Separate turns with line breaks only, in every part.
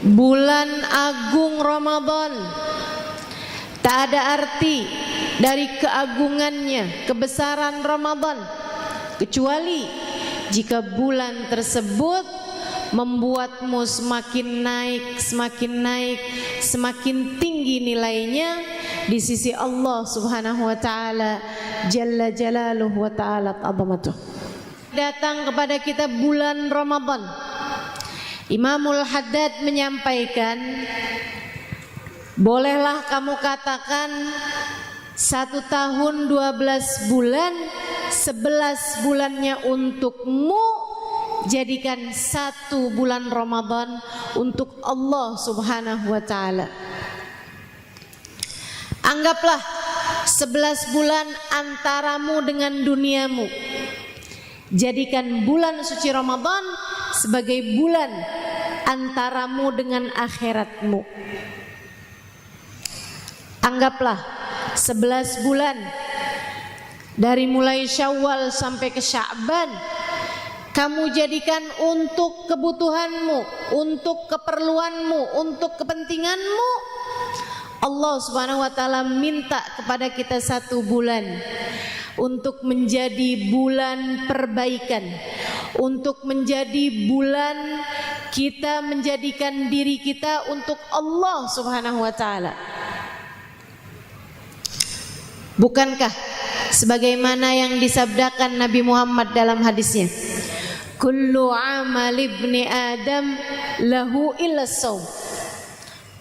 bulan agung Ramadan. Tak ada arti dari keagungannya, kebesaran Ramadan, kecuali jika bulan tersebut membuatmu semakin naik, semakin tinggi nilainya di sisi Allah Subhanahu wa taala Jalla Jalaluhu wa ta'ala azamatuh. Datang kepada kita bulan Ramadan. Imamul Haddad menyampaikan, bolehlah kamu katakan 1 tahun 12 bulan, 11 bulannya untukmu, jadikan 1 bulan Ramadan untuk Allah Subhanahu wa ta'ala. Anggaplah 11 bulan antaramu dengan duniamu. Jadikan bulan suci Ramadan sebagai bulan antaramu dengan akhiratmu. Anggaplah 11 bulan dari mulai Syawal sampai ke Sya'ban kamu jadikan untuk kebutuhanmu, untuk keperluanmu, untuk kepentinganmu. Allah Subhanahu wa taala minta kepada kita 1 bulan untuk menjadi bulan perbaikan, untuk menjadi bulan kita menjadikan diri kita untuk Allah Subhanahu wa taala. Bukankah sebagaimana yang disabdakan Nabi Muhammad dalam hadisnya, kullu amal ibni Adam lahu illa shaum.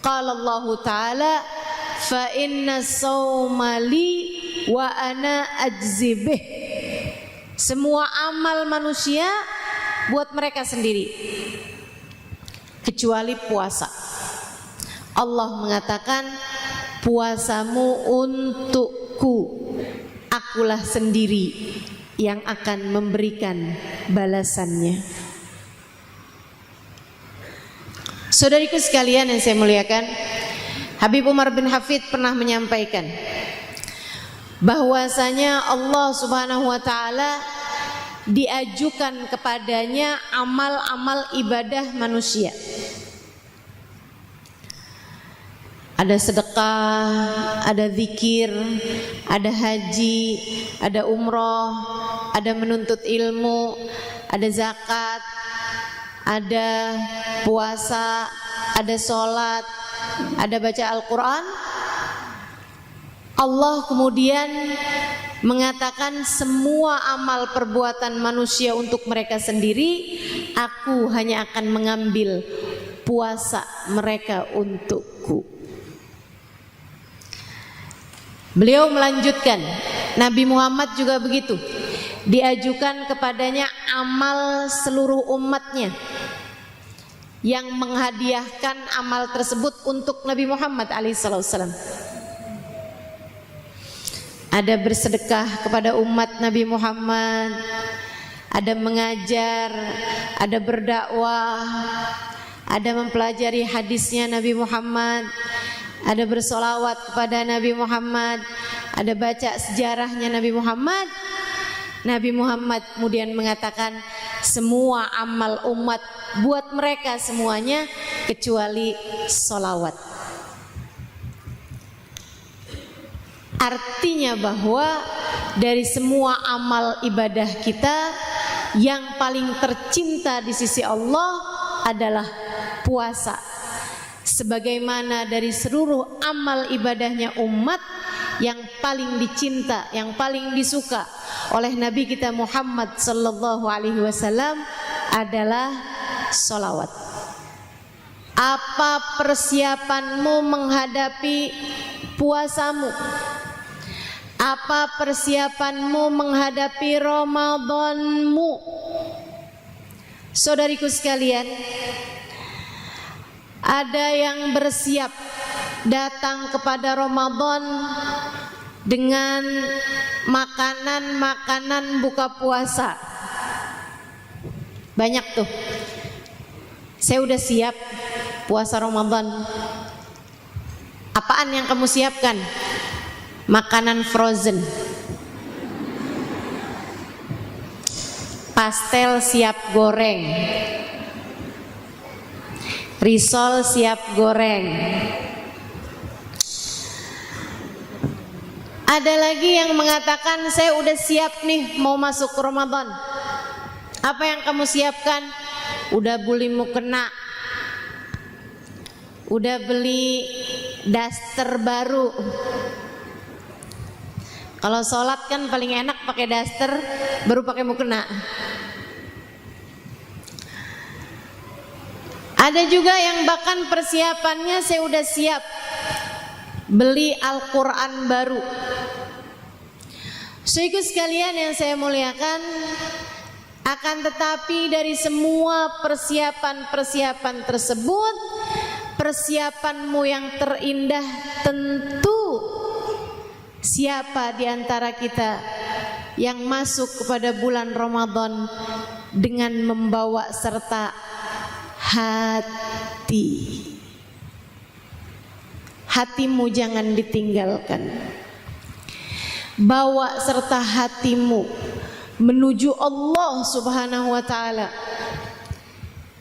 Qala Allah Ta'ala fa inna shauma li wa ana ajzi bih. Semua amal manusia buat mereka sendiri kecuali puasa. Allah mengatakan puasamu untukku, akulah sendiri yang akan memberikan balasannya. Saudariku sekalian yang saya muliakan, Habib Umar bin Hafid pernah menyampaikan bahwasanya Allah Subhanahu wa taala diajukan kepadanya amal-amal ibadah manusia. Ada sedekah, ada zikir, ada haji, ada umroh, ada menuntut ilmu, ada zakat, ada puasa, ada sholat, ada baca Al-Quran. Allah kemudian mengatakan semua amal perbuatan manusia untuk mereka sendiri, aku hanya akan mengambil puasa mereka untukku. Beliau melanjutkan, Nabi Muhammad juga begitu, diajukan kepadanya amal seluruh umatnya yang menghadiahkan amal tersebut untuk Nabi Muhammad alaihissalam. Ada bersedekah kepada umat Nabi Muhammad, ada mengajar, ada berdakwah, ada mempelajari hadisnya Nabi Muhammad, ada bersolawat kepada Nabi Muhammad, ada baca sejarahnya Nabi Muhammad. Nabi Muhammad kemudian mengatakan semua amal umat buat mereka semuanya kecuali solawat. Artinya bahwa dari semua amal ibadah kita yang paling tercinta di sisi Allah adalah puasa. Sebagaimana dari seluruh amal ibadahnya umat yang paling dicinta, yang paling disuka oleh Nabi kita Muhammad sallallahu alaihi wasallam adalah sholawat. Apa persiapanmu menghadapi puasamu? Apa persiapanmu menghadapi Ramadanmu? Saudariku sekalian, ada yang bersiap datang kepada Ramadan dengan makanan-makanan buka puasa. Banyak tuh. Saya udah siap puasa Ramadan. Apaan yang kamu siapkan? Makanan frozen. Pastel siap goreng. risol siap goreng. Ada lagi yang mengatakan saya udah siap nih mau masuk Ramadan. Apa yang kamu siapkan? Udah beli mukena, udah beli daster baru. Kalau sholat kan paling enak pakai daster, baru pakai mukena. Ada juga yang bahkan persiapannya saya udah siap beli Al-Quran baru. Saudara sekalian yang saya muliakan, akan tetapi dari semua persiapan-persiapan tersebut, persiapanmu yang terindah tentu siapa di antara kita yang masuk kepada bulan Ramadan dengan membawa serta hati. Hatimu jangan ditinggalkan. Bawa serta hatimu menuju Allah Subhanahu wa taala.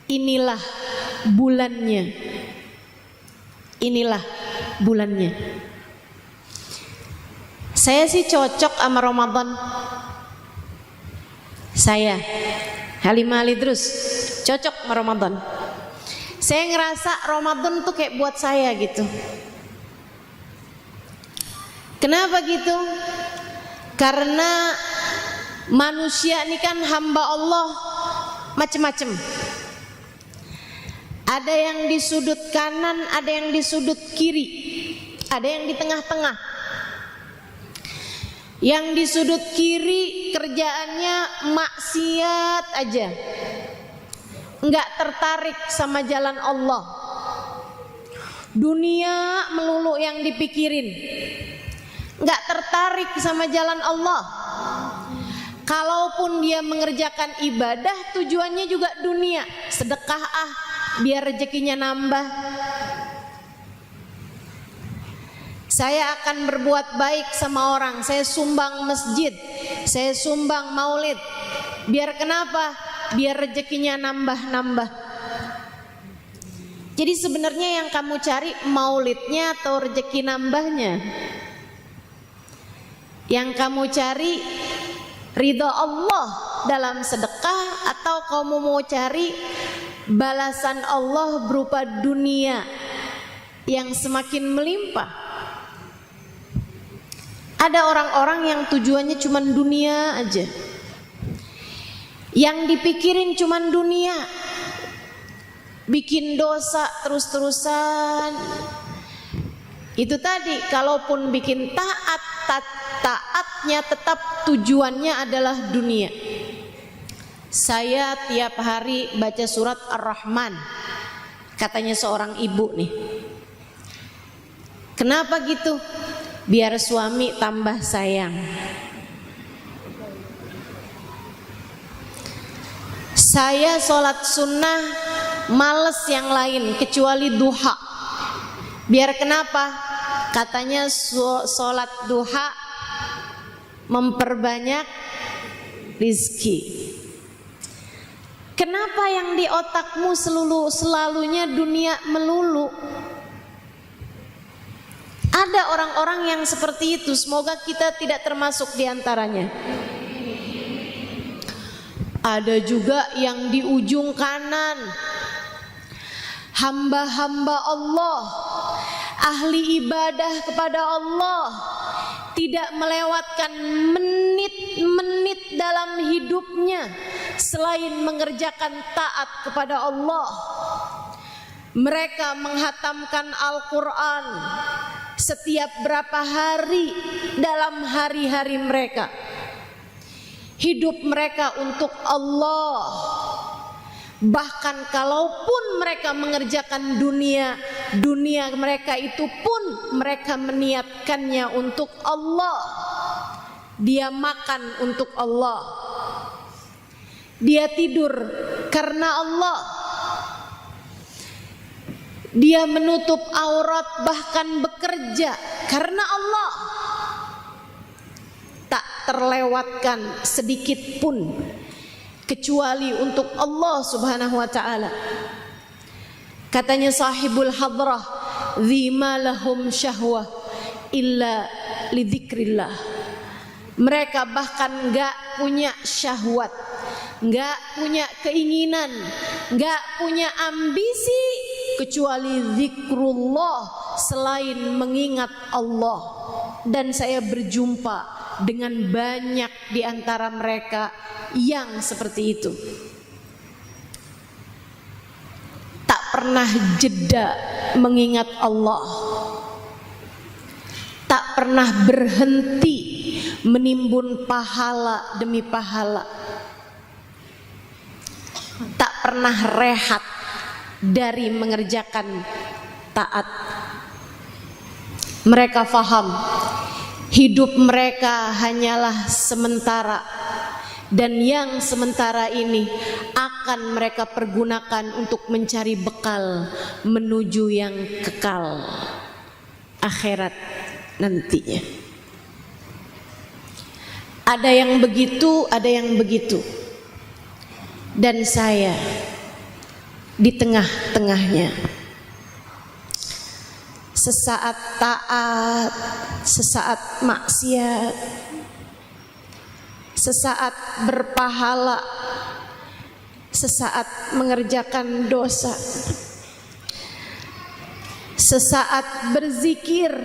Inilah bulannya. Inilah bulannya. Saya sih cocok sama Ramadan. Saya Halimah Ali Idrus cocok sama Ramadan. Saya ngerasa Ramadan tuh kayak buat saya gitu. Kenapa gitu? Karena manusia ini kan hamba Allah macam-macam. Ada yang di sudut kanan, ada yang di sudut kiri, ada yang di tengah-tengah. Yang di sudut kiri kerjaannya maksiat aja, nggak tertarik sama jalan Allah. Dunia melulu yang dipikirin, nggak tertarik sama jalan Allah. Kalaupun dia mengerjakan ibadah, tujuannya juga dunia, sedekah biar rezekinya nambah. Saya akan berbuat baik sama orang, saya sumbang masjid, saya sumbang maulid. Biar kenapa? Biar rezekinya nambah-nambah. Jadi sebenarnya yang kamu cari maulidnya atau rezeki nambahnya? Yang kamu cari ridha Allah dalam sedekah, atau kamu mau cari balasan Allah berupa dunia yang semakin melimpah? Ada orang-orang yang tujuannya cuma dunia aja, yang dipikirin cuma dunia, bikin dosa terus-terusan. Itu tadi, kalaupun bikin taatnya tetap tujuannya adalah dunia. Saya tiap hari baca surat Ar-Rahman, katanya seorang ibu nih. Kenapa gitu? Biar suami tambah sayang. Saya sholat sunnah males yang lain kecuali duha. Biar kenapa? Katanya sholat duha memperbanyak rizki. Kenapa yang di otakmu selalunya dunia melulu? Ada orang-orang yang seperti itu. Semoga kita tidak termasuk di antaranya. Ada juga yang di ujung kanan, hamba-hamba Allah, ahli ibadah kepada Allah, tidak melewatkan menit-menit dalam hidupnya selain mengerjakan taat kepada Allah. Mereka menghatamkan Al-Quran setiap berapa hari dalam hari-hari mereka. Hidup mereka untuk Allah. Bahkan kalaupun mereka mengerjakan dunia mereka itu pun mereka meniatkannya untuk Allah. Dia makan untuk Allah, dia tidur karena Allah, dia menutup aurat bahkan bekerja karena Allah. Tak terlewatkan sedikit pun kecuali untuk Allah Subhanahu wa ta'ala. Katanya sahibul hadrah, "Dzima lahum syahwah illa lidzikrillah." Mereka bahkan enggak punya syahwat, enggak punya keinginan, enggak punya ambisi kecuali zikrullah, selain mengingat Allah. Dan saya berjumpa dengan banyak di antara mereka yang seperti itu. Tak pernah jeda mengingat Allah, tak pernah berhenti menimbun pahala demi pahala, tak pernah rehat dari mengerjakan taat. Mereka faham hidup mereka hanyalah sementara, dan yang sementara ini akan mereka pergunakan untuk mencari bekal menuju yang kekal, akhirat nantinya. Ada yang begitu, ada yang begitu, dan saya di tengah-tengahnya. Sesaat taat, sesaat maksiat, sesaat berpahala, sesaat mengerjakan dosa, sesaat berzikir,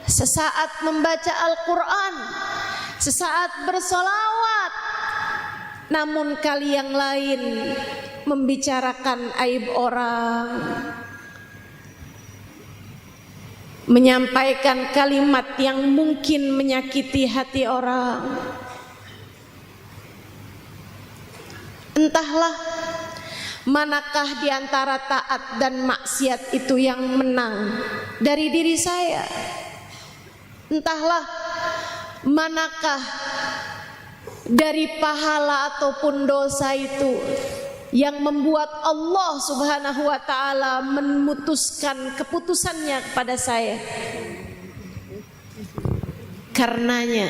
sesaat membaca Al-Quran, sesaat bersolawat. Namun kali yang lain membicarakan aib orang, menyampaikan kalimat yang mungkin menyakiti hati orang. Entahlah manakah di antara taat dan maksiat itu yang menang dari diri saya. Entahlah manakah dari pahala ataupun dosa itu yang membuat Allah Subhanahu wa ta'ala memutuskan keputusannya kepada saya. Karenanya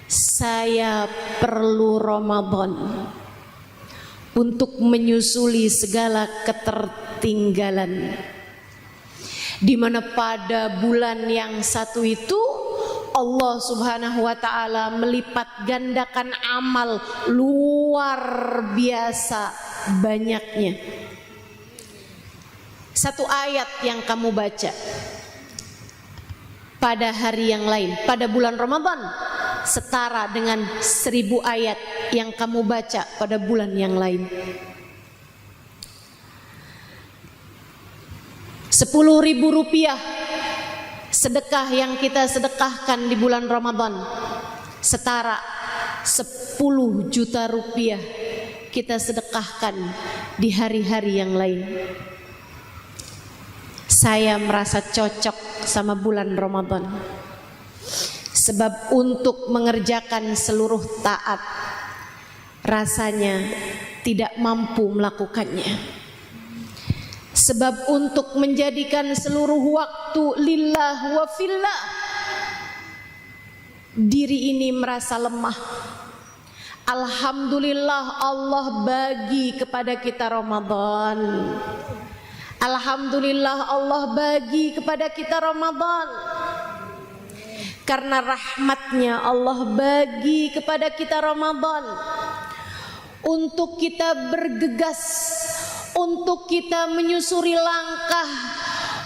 saya perlu Ramadan untuk menyusuli segala ketertinggalan, di mana pada bulan yang satu itu Allah Subhanahu wa ta'ala melipat gandakan amal luar biasa banyaknya. Satu ayat yang kamu baca pada hari yang lain, pada bulan Ramadan, setara dengan 1000 ayat yang kamu baca pada bulan yang lain. 10.000 rupiah sedekah yang kita sedekahkan di bulan Ramadan setara 10 juta rupiah kita sedekahkan di hari-hari yang lain. Saya merasa cocok sama bulan Ramadan, sebab untuk mengerjakan seluruh taat rasanya tidak mampu melakukannya. Sebab untuk menjadikan seluruh waktu lillah wa fillah, diri ini merasa lemah. Alhamdulillah Allah bagi kepada kita Ramadan. Alhamdulillah Allah bagi kepada kita Ramadan. Karena rahmatnya Allah bagi kepada kita Ramadan, untuk kita bergegas, untuk kita menyusuri langkah,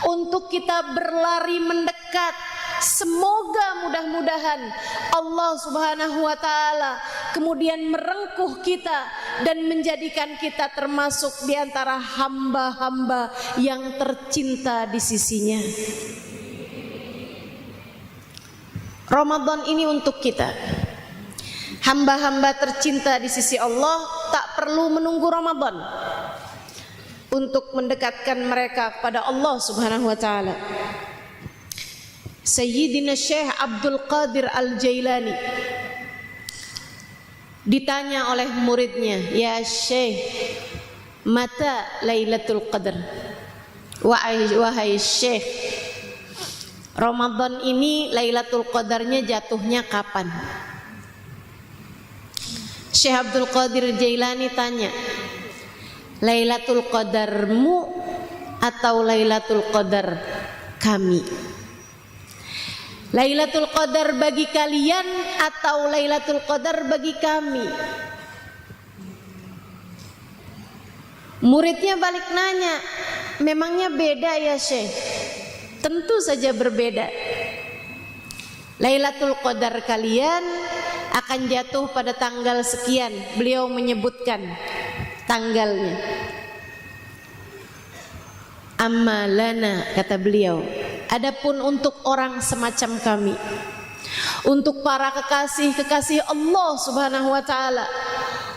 untuk kita berlari mendekat. Semoga mudah-mudahan Allah Subhanahu wa ta'ala kemudian merengkuh kita dan menjadikan kita termasuk di antara hamba-hamba yang tercinta di sisinya. Ramadan ini untuk kita, hamba-hamba tercinta di sisi Allah, tak perlu menunggu Ramadan untuk mendekatkan mereka kepada Allah Subhanahu wa ta'ala. Sayyidina Syekh Abdul Qadir Al-Jailani ditanya oleh muridnya, "Ya Syekh, mata Lailatul Qadar?" Wahai Syekh, Ramadan ini Lailatul Qadarnya jatuhnya kapan? Syekh Abdul Qadir Jailani tanya, Lailatul Qadarmu atau Lailatul Qadar kami? Lailatul Qadar bagi kalian atau Lailatul Qadar bagi kami? Muridnya balik nanya, memangnya beda ya Syekh? Tentu saja berbeda. Lailatul Qadar kalian akan jatuh pada tanggal sekian. Beliau menyebutkan tanggalnya. Amma lana, kata beliau, adapun untuk orang semacam kami, untuk para kekasih-kekasih Allah Subhanahu wa taala,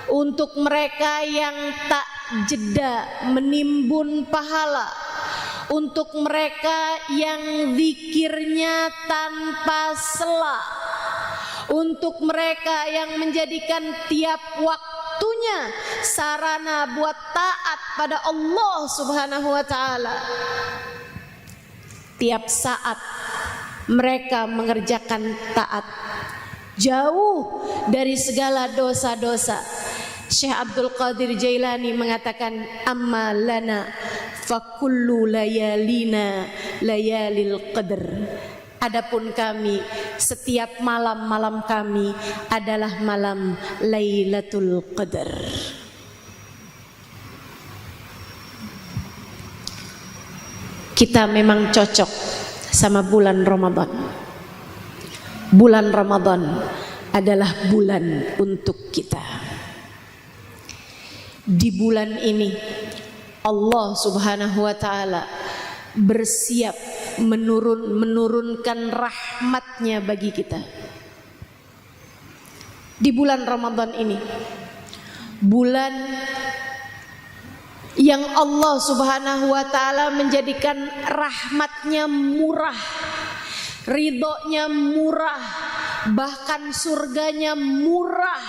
untuk mereka yang tak jeda menimbun pahala, untuk mereka yang zikirnya tanpa sela, untuk mereka yang menjadikan tiap waktunya sarana buat taat pada Allah Subhanahu wa taala. Tiap saat mereka mengerjakan taat, jauh dari segala dosa-dosa. Syekh Abdul Qadir Jailani mengatakan, amma lana fakullu layalina layalil qadr. Adapun kami, setiap malam-malam kami adalah malam Lailatul Qadar. Kita memang cocok sama bulan Ramadan. Bulan Ramadan adalah bulan untuk kita. Di bulan ini Allah Subhanahu wa taala bersiap menurunkan rahmatnya bagi kita. Di bulan Ramadan ini, bulan yang Allah Subhanahu wa taala menjadikan rahmatnya murah, ridhonya murah, bahkan surganya murah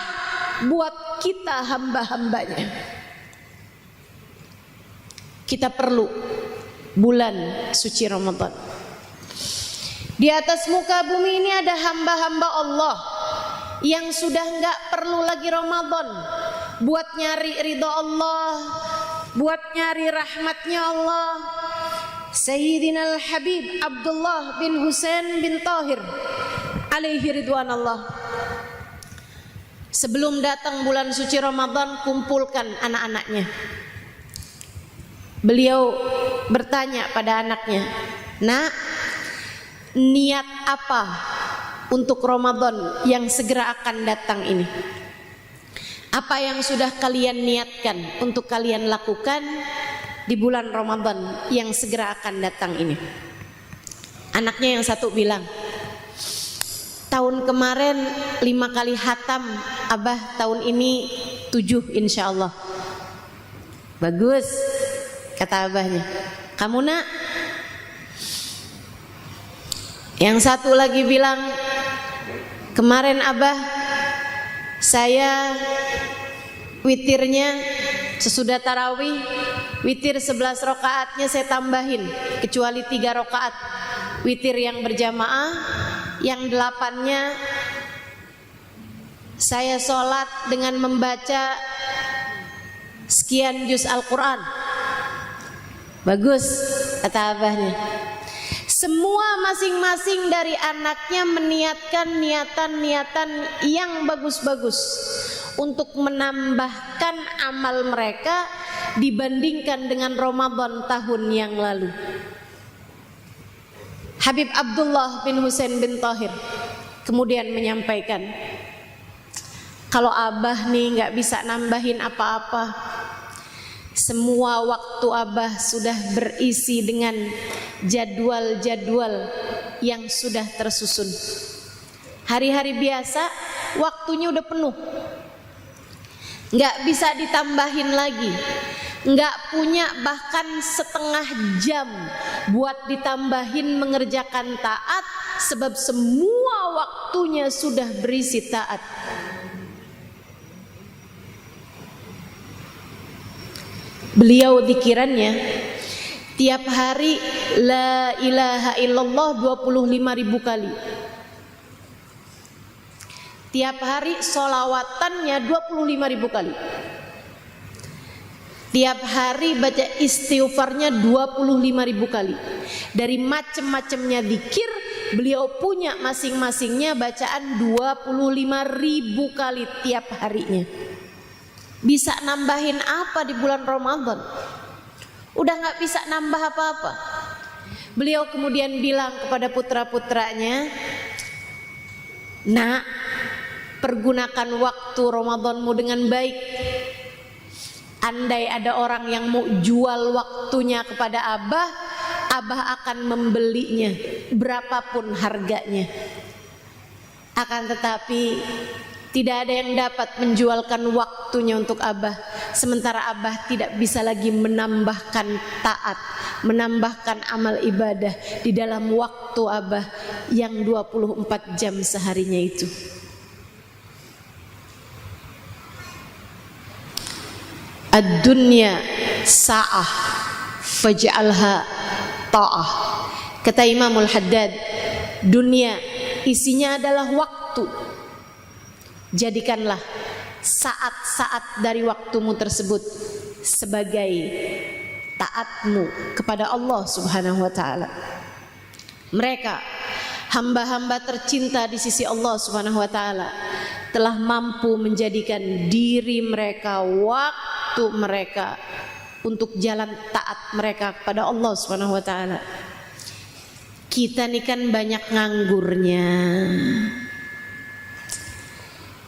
buat kita hamba-hambanya. Kita perlu bulan suci Ramadan. Di atas muka bumi ini ada hamba-hamba Allah yang sudah enggak perlu lagi Ramadan buat nyari ridho Allah, buat nyari rahmatnya Allah. Sayyidina Al-Habib Abdullah bin Husain bin Tahir alaihi ridwan Allah, sebelum datang bulan suci Ramadan, kumpulkan anak-anaknya. Beliau bertanya pada anaknya, "Nak, niat apa untuk Ramadan yang segera akan datang ini? Apa yang sudah kalian niatkan untuk kalian lakukan di bulan Ramadan yang segera akan datang ini?" Anaknya yang satu bilang, "Tahun kemarin 5 kali hatam, Abah tahun ini 7 insya Allah." "Bagus," kata abahnya. "Kamu nak?" Yang satu lagi bilang, "Kemarin Abah, saya witirnya sesudah tarawih, witir 11 rakaatnya saya tambahin, kecuali 3 rakaat witir yang berjamaah, yang 8-nya saya sholat dengan membaca sekian juz Al-Quran." "Bagus," kata abahnya. Semua masing-masing dari anaknya meniatkan niatan-niatan yang bagus-bagus untuk menambahkan amal mereka dibandingkan dengan Ramadan tahun yang lalu. Habib Abdullah bin Husain bin Tahir kemudian menyampaikan, "Kalau Abah nih gak bisa nambahin apa-apa. Semua waktu Abah sudah berisi dengan jadwal-jadwal yang sudah tersusun. Hari-hari biasa waktunya udah penuh, gak bisa ditambahin lagi, gak punya bahkan setengah jam buat ditambahin mengerjakan taat, sebab semua waktunya sudah berisi taat." Beliau dzikirannya tiap hari la ilaha illallah 25.000 kali. Tiap hari solawatannya 25.000 kali. Tiap hari baca istighfarnya 25.000 kali. Dari macam-macamnya zikir, beliau punya masing-masingnya bacaan 25.000 kali tiap harinya. Bisa nambahin apa di bulan Ramadan? Udah gak bisa nambah apa-apa. Beliau kemudian bilang kepada putra-putranya, "Nak, pergunakan waktu Ramadanmu dengan baik. Andai ada orang yang mau jual waktunya kepada Abah, Abah akan membelinya berapapun harganya. Akan tetapi tidak ada yang dapat menjualkan waktunya untuk Abah, sementara Abah tidak bisa lagi menambahkan taat, menambahkan amal ibadah di dalam waktu Abah yang 24 jam seharinya itu." Ad-dunya sa'ah faj'alha ta'ah. Kata Imamul Haddad, dunia isinya adalah waktu. Jadikanlah saat-saat dari waktumu tersebut sebagai taatmu kepada Allah Subhanahu wa taala. Mereka hamba-hamba tercinta di sisi Allah Subhanahu wa taala telah mampu menjadikan diri mereka, waktu mereka untuk jalan taat mereka kepada Allah Subhanahu wa taala. Kita nih kan banyak nganggurnya.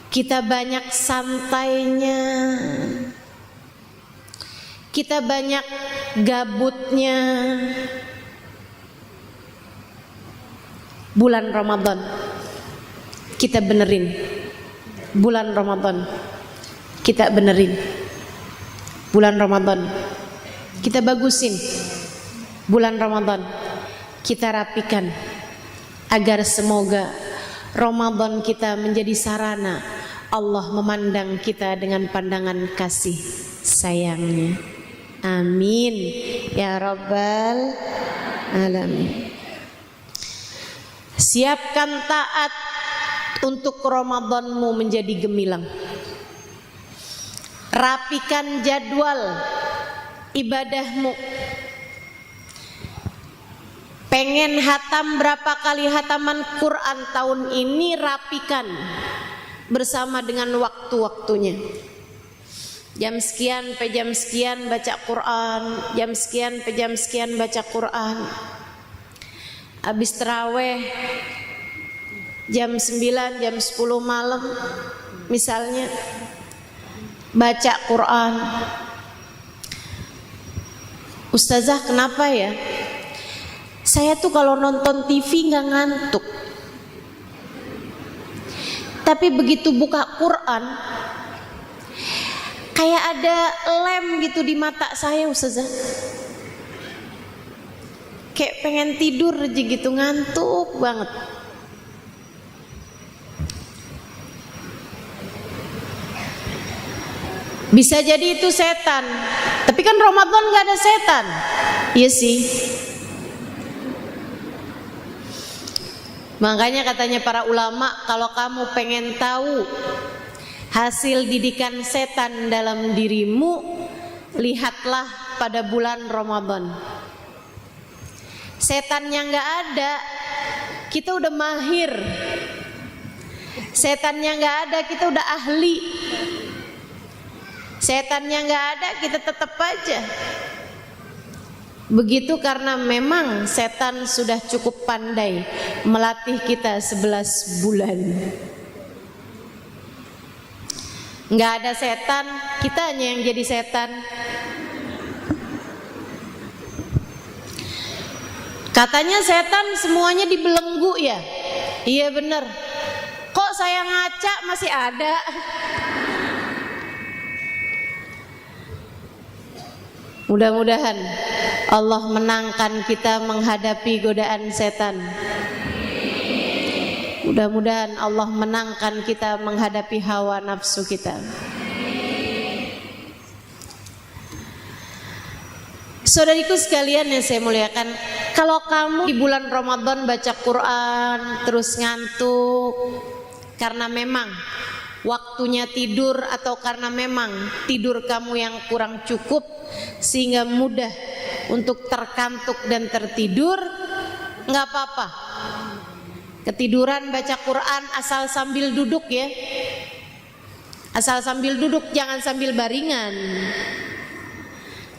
Kita banyak santainya. Kita banyak gabutnya. Bulan Ramadan kita benerin. Bulan Ramadan kita benerin. Bulan Ramadan kita bagusin. Bulan Ramadan kita rapikan, agar semoga Ramadan kita menjadi sarana Allah memandang kita dengan pandangan kasih sayangnya. Amin ya rabbal alamin. Siapkan taat untuk Ramadanmu menjadi gemilang. Rapikan jadwal ibadahmu. Pengen hatam berapa kali hataman Quran tahun ini, rapikan bersama dengan waktu-waktunya. Jam sekian sampai jam sekian baca Quran, jam sekian sampai jam sekian baca Quran. Habis taraweh jam 9, jam 10 malam misalnya baca Quran. Ustazah, kenapa ya? Saya tuh kalau nonton TV nggak ngantuk, tapi begitu buka Quran kayak ada lem gitu di mata saya, Ustazah. Kayak pengen tidur aja gitu, ngantuk banget. Bisa jadi itu setan, tapi kan Ramadan nggak ada setan. Iya sih. Makanya katanya para ulama, kalau kamu pengen tahu hasil didikan setan dalam dirimu, lihatlah pada bulan Ramadan. Setannya nggak ada, kita udah mahir. Setannya nggak ada, kita udah ahli. Setannya nggak ada, kita tetap aja begitu, karena memang setan sudah cukup pandai melatih kita 11 bulan. Nggak ada setan, kitanya yang jadi setan. Katanya setan semuanya dibelenggu ya. Iya bener. Kok saya ngaca masih ada? Mudah-mudahan Allah menangkan kita menghadapi godaan setan. Mudah-mudahan Allah menangkan kita menghadapi hawa nafsu kita. Saudariku sekalian yang saya muliakan, kalau kamu di bulan Ramadan baca Quran terus ngantuk karena memang waktunya tidur atau karena memang tidur kamu yang kurang cukup sehingga mudah untuk terkantuk dan tertidur, nggak apa-apa. Ketiduran baca Quran asal sambil duduk ya. Asal sambil duduk, jangan sambil baringan.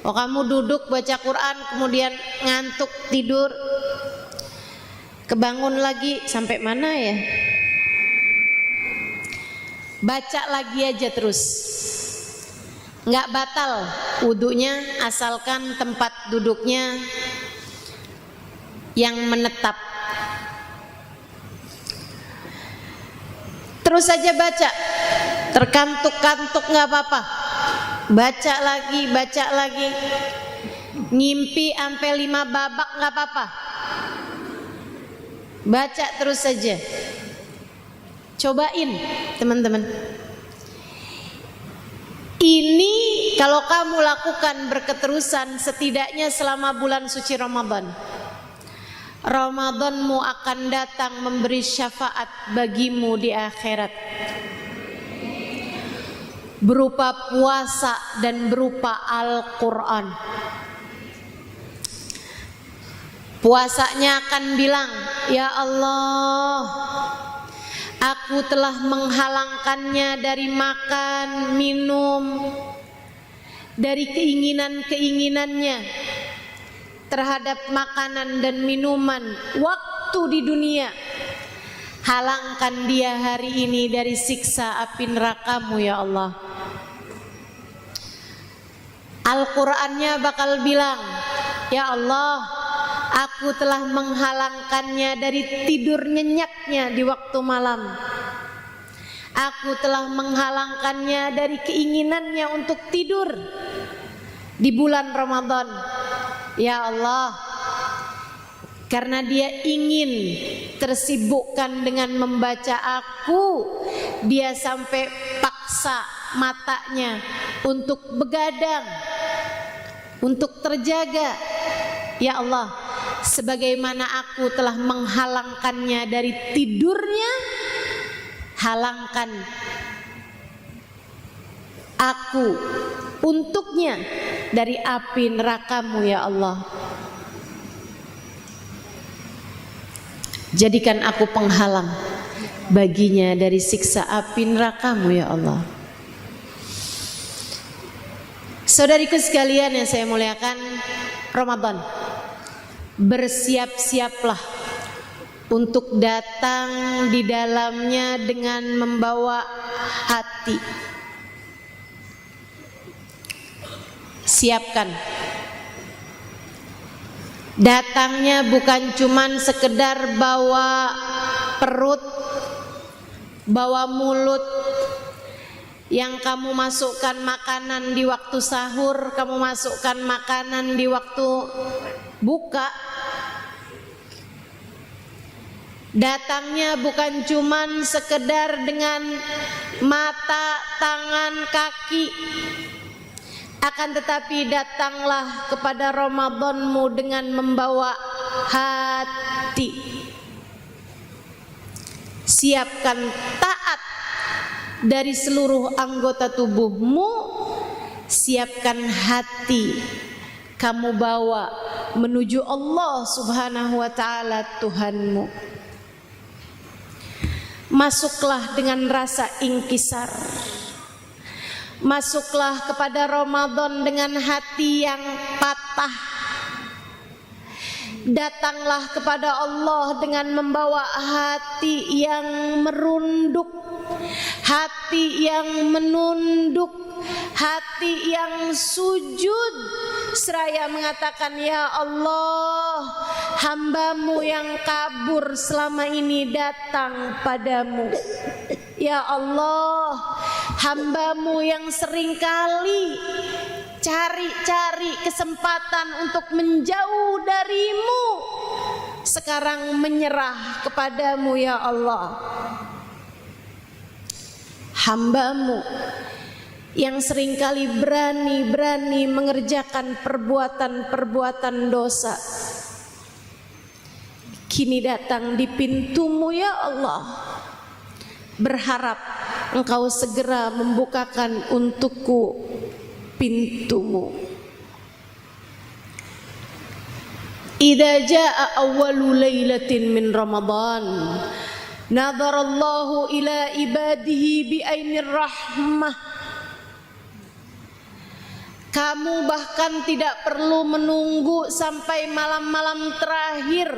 Oh, kamu duduk baca Quran kemudian ngantuk tidur, kebangun lagi, sampai mana ya? Baca lagi aja terus. Nggak batal wudunya asalkan tempat duduknya yang menetap. Terus saja baca, terkantuk-kantuk nggak apa-apa, baca lagi, ngimpi sampai 5 babak nggak apa-apa, baca terus saja. Cobain teman-teman. Ini kalau kamu lakukan berketerusan setidaknya selama bulan suci Ramadan, Ramadanmu akan datang memberi syafaat bagimu di akhirat, berupa puasa dan berupa Al-Quran. Puasanya akan bilang, ya Allah, aku telah menghalangkannya dari makan, minum, dari keinginan-keinginannya terhadap makanan dan minuman waktu di dunia. Halangkan dia hari ini dari siksa api nerakamu ya Allah. Al-Qur'annya bakal bilang, ya Allah, aku telah menghalangkannya dari tidur nyenyaknya di waktu malam. Aku telah menghalangkannya dari keinginannya untuk tidur di bulan Ramadan. Ya Allah, karena dia ingin tersibukkan dengan membaca aku, dia sampai paksa matanya untuk begadang, untuk terjaga. Ya Allah, sebagaimana aku telah menghalangkannya dari tidurnya, halangkan aku untuknya dari api nerakamu ya Allah. Jadikan aku penghalang baginya dari siksa api nerakamu ya Allah. Saudariku sekalian yang saya muliakan, Ramadan, bersiap-siaplah untuk datang di dalamnya dengan membawa hati. Siapkan. Datangnya bukan cuman sekedar bawa perut, bawa mulut yang kamu masukkan makanan di waktu sahur, kamu masukkan makanan di waktu buka. Datangnya bukan cuman sekedar dengan mata, tangan, kaki, akan tetapi datanglah kepada Ramadanmu dengan membawa hati. Siapkan taat dari seluruh anggota tubuhmu, siapkan hati kamu bawa menuju Allah Subhanahu wa ta'ala Tuhanmu. Masuklah dengan rasa ingkisar. Masuklah kepada Ramadan dengan hati yang patah. Datanglah kepada Allah dengan membawa hati yang merunduk, hati yang menunduk, hati yang sujud, seraya mengatakan, ya Allah, hambamu yang kabur selama ini datang padamu. Ya Allah, hambamu yang seringkali cari-cari kesempatan untuk menjauh darimu, sekarang menyerah kepadamu ya Allah. Hambamu yang seringkali berani-berani mengerjakan perbuatan-perbuatan dosa, kini datang di pintumu ya Allah, berharap engkau segera membukakan untukku pintumu. Idza jaa awwalu lailatin min Ramadan nadharallahu ila ibadihi bi ainir rahmah. Kamu bahkan tidak perlu menunggu sampai malam-malam terakhir.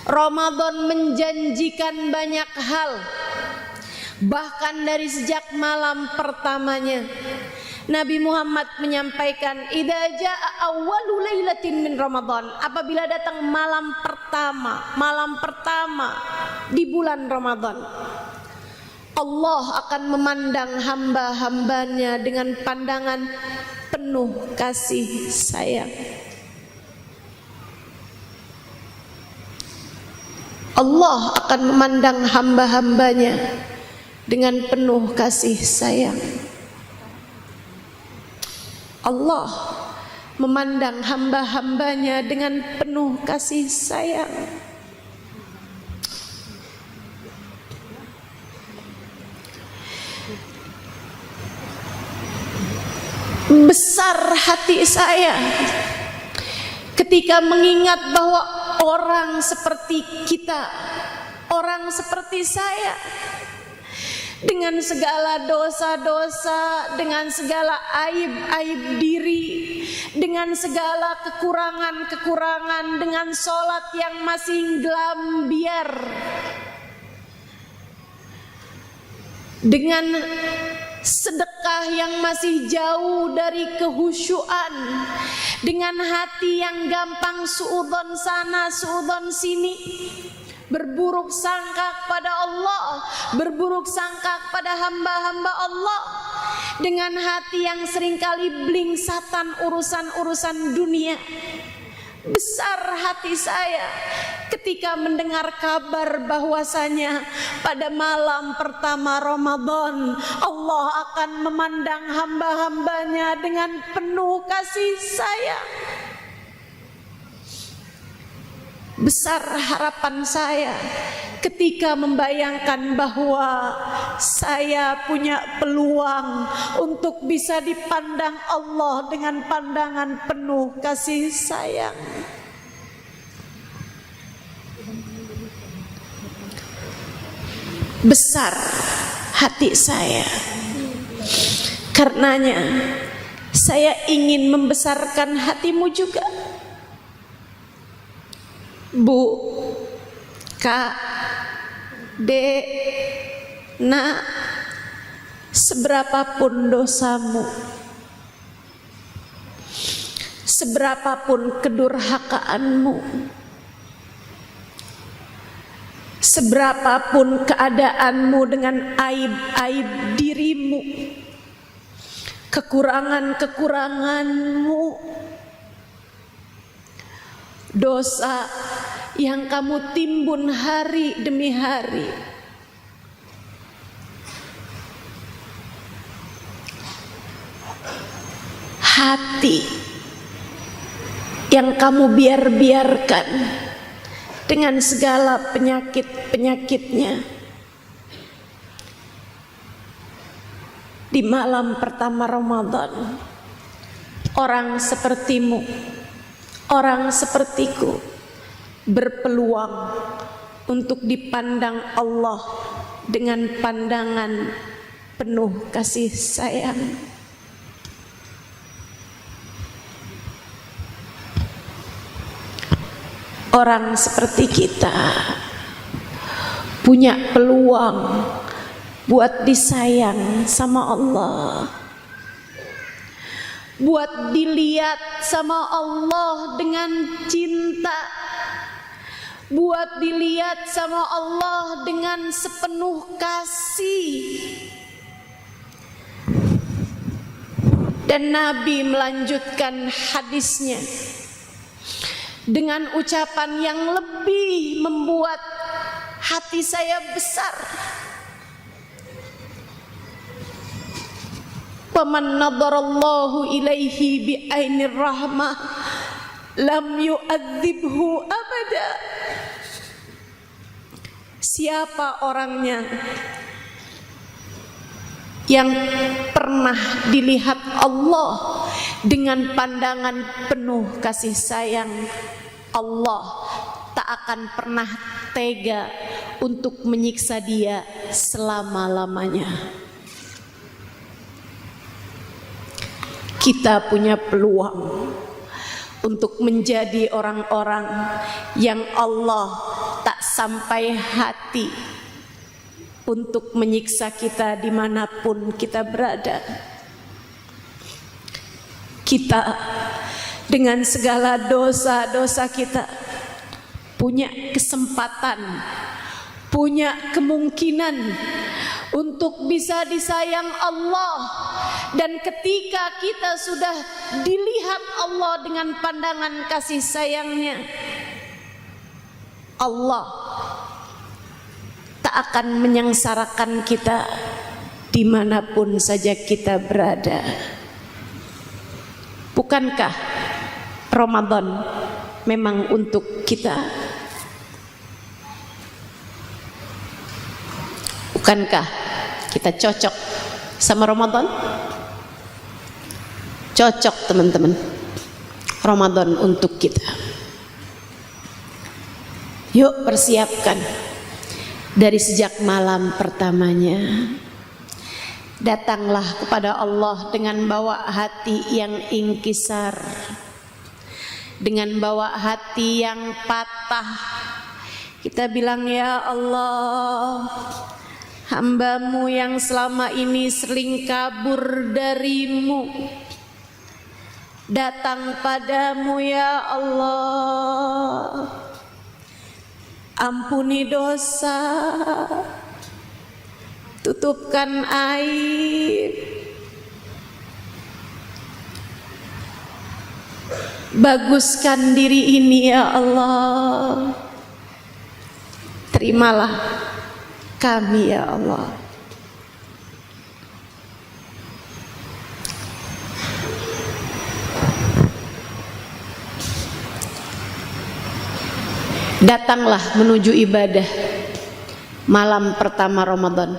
Ramadan menjanjikan banyak hal. Bahkan dari sejak malam pertamanya Nabi Muhammad menyampaikan, idza jaa awwalu lailatin min Ramadan, apabila datang malam pertama di bulan Ramadan, Allah akan memandang hamba-hambanya dengan pandangan penuh kasih sayang. Allah akan memandang hamba-hambanya dengan penuh kasih sayang. Allah memandang hamba-hambanya dengan penuh kasih sayang. Besar hati saya ketika mengingat bahwa orang seperti kita, orang seperti saya, dengan segala dosa-dosa, dengan segala aib-aib diri, dengan segala kekurangan-kekurangan, dengan sholat yang masih gelambiar, dengan sedekah yang masih jauh dari kehusyuan, dengan hati yang gampang suudzon sana suudzon sini, berburuk sangka pada Allah, berburuk sangka pada hamba-hamba Allah, dengan hati yang seringkali blingsatan urusan-urusan dunia. Besar hati saya ketika mendengar kabar bahwasanya pada malam pertama Ramadan Allah akan memandang hamba-hambanya dengan penuh kasih sayang. Besar harapan saya ketika membayangkan bahwa saya punya peluang untuk bisa dipandang Allah dengan pandangan penuh kasih sayang. Besar hati saya. Karenanya saya ingin membesarkan hatimu juga. Bu, Kak, Dek, Nak, seberapapun dosamu, seberapapun kedurhakaanmu, seberapapun keadaanmu dengan aib-aib dirimu, kekurangan-kekuranganmu, dosa yang kamu timbun hari demi hari, hati yang kamu biarkan dengan segala penyakit-penyakitnya, di malam pertama Ramadan, orang sepertimu, orang sepertiku berpeluang untuk dipandang Allah dengan pandangan penuh kasih sayang. Orang seperti kita punya peluang buat disayang sama Allah, buat dilihat sama Allah dengan cinta, buat dilihat sama Allah dengan sepenuh kasih. Dan Nabi melanjutkan hadisnya dengan ucapan yang lebih membuat hati saya besar. Faman nadharallahu ilaihi bi ainir rahmah lam yu'adzibhu abada. Siapa orangnya yang pernah dilihat Allah dengan pandangan penuh kasih sayang, Allah tak akan pernah tega untuk menyiksa dia selama-lamanya. Kita punya peluang untuk menjadi orang-orang yang Allah tak sampai hati untuk menyiksa kita dimanapun kita berada. Kita dengan segala dosa-dosa kita punya kesempatan, punya kemungkinan untuk bisa disayang Allah. Dan ketika kita sudah dilihat Allah dengan pandangan kasih sayangnya, Allah tak akan menyengsarakan kita dimanapun saja kita berada. Bukankah Ramadan memang untuk kita? Bukankah kita cocok sama Ramadan? Cocok teman-teman, Ramadan untuk kita. Yuk persiapkan dari sejak malam pertamanya. Datanglah kepada Allah dengan bawa hati yang ingkisar, dengan bawa hati yang patah. Kita bilang, ya Allah, hamba-Mu yang selama ini sering kabur dari-Mu, datang padamu ya Allah. Ampuni dosa, tutupkan aib, baguskan diri ini ya Allah. Terimalah kami ya Allah. Datanglah menuju ibadah malam pertama Ramadan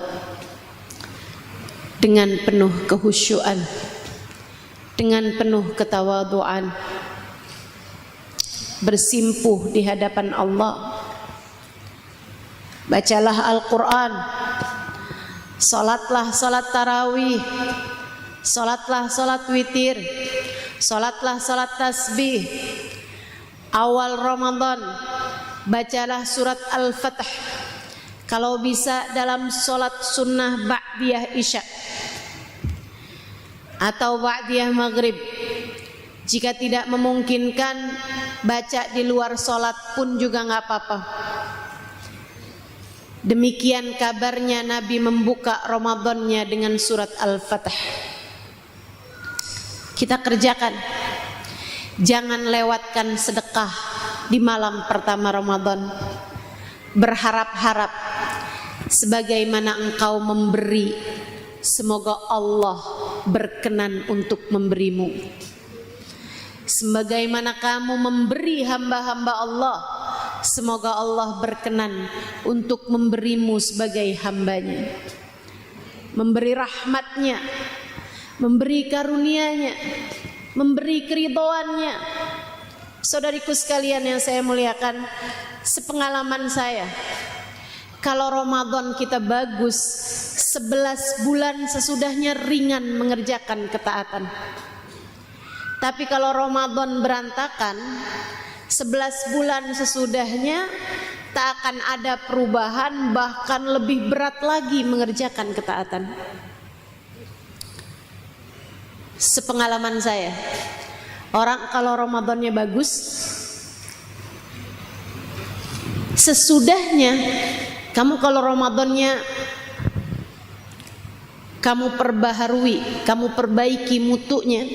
dengan penuh kehusyuan, dengan penuh ketawaduan, bersimpuh di hadapan Allah. Bacalah Al-Quran, salatlah salat tarawih, salatlah salat witir, salatlah salat tasbih. Awal Ramadan bacalah surat Al-Fatih, kalau bisa dalam sholat sunnah ba'diyah isya atau ba'diyah maghrib. Jika tidak memungkinkan, baca di luar sholat pun juga nggak apa-apa. Demikian kabarnya Nabi membuka Ramadannya dengan surat Al-Fatih. Kita kerjakan, jangan lewatkan sedekah di malam pertama Ramadan. Berharap-harap sebagaimana engkau memberi, semoga Allah berkenan untuk memberimu. Sebagaimana kamu memberi hamba-hamba Allah, semoga Allah berkenan untuk memberimu sebagai hambanya. Memberi rahmatnya, memberi karunia-Nya, memberi keridhoannya. Saudariku sekalian yang saya muliakan, sepengalaman saya, kalau Ramadan kita bagus, 11 bulan sesudahnya ringan mengerjakan ketaatan. Tapi kalau Ramadan berantakan, 11 bulan sesudahnya tak akan ada perubahan, bahkan lebih berat lagi mengerjakan ketaatan. Sepengalaman saya, orang kalau Ramadannya bagus, sesudahnya kamu kalau Ramadannya kamu perbaharui, kamu perbaiki mutunya,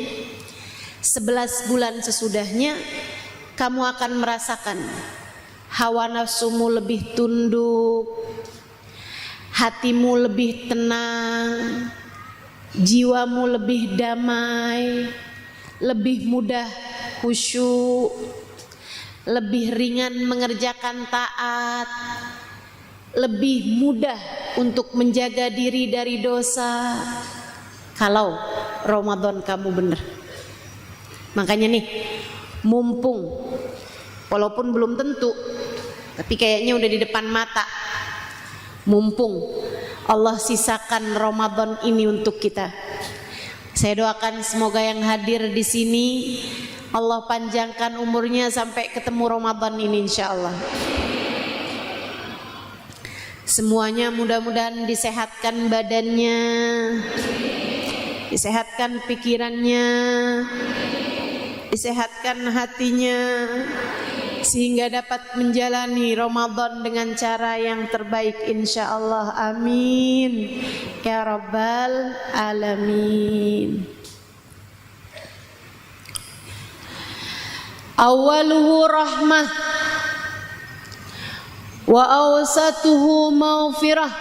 11 bulan sesudahnya kamu akan merasakan hawa nafsumu lebih tunduk, hatimu lebih tenang, jiwamu lebih damai, lebih mudah khusyuk, lebih ringan mengerjakan taat, lebih mudah untuk menjaga diri dari dosa kalau Ramadan kamu benar. Makanya nih, mumpung walaupun belum tentu, tapi kayaknya udah di depan mata, mumpung Allah sisakan Ramadan ini untuk kita. Saya doakan semoga yang hadir di sini Allah panjangkan umurnya sampai ketemu Ramadan ini insyaallah. Semuanya mudah-mudahan disehatkan badannya, disehatkan pikirannya, disehatkan hatinya, sehingga dapat menjalani Ramadan dengan cara yang terbaik insyaallah. Amin ya rabbal alamin. Awaluhu rahmah wa awsatuhu maghfirah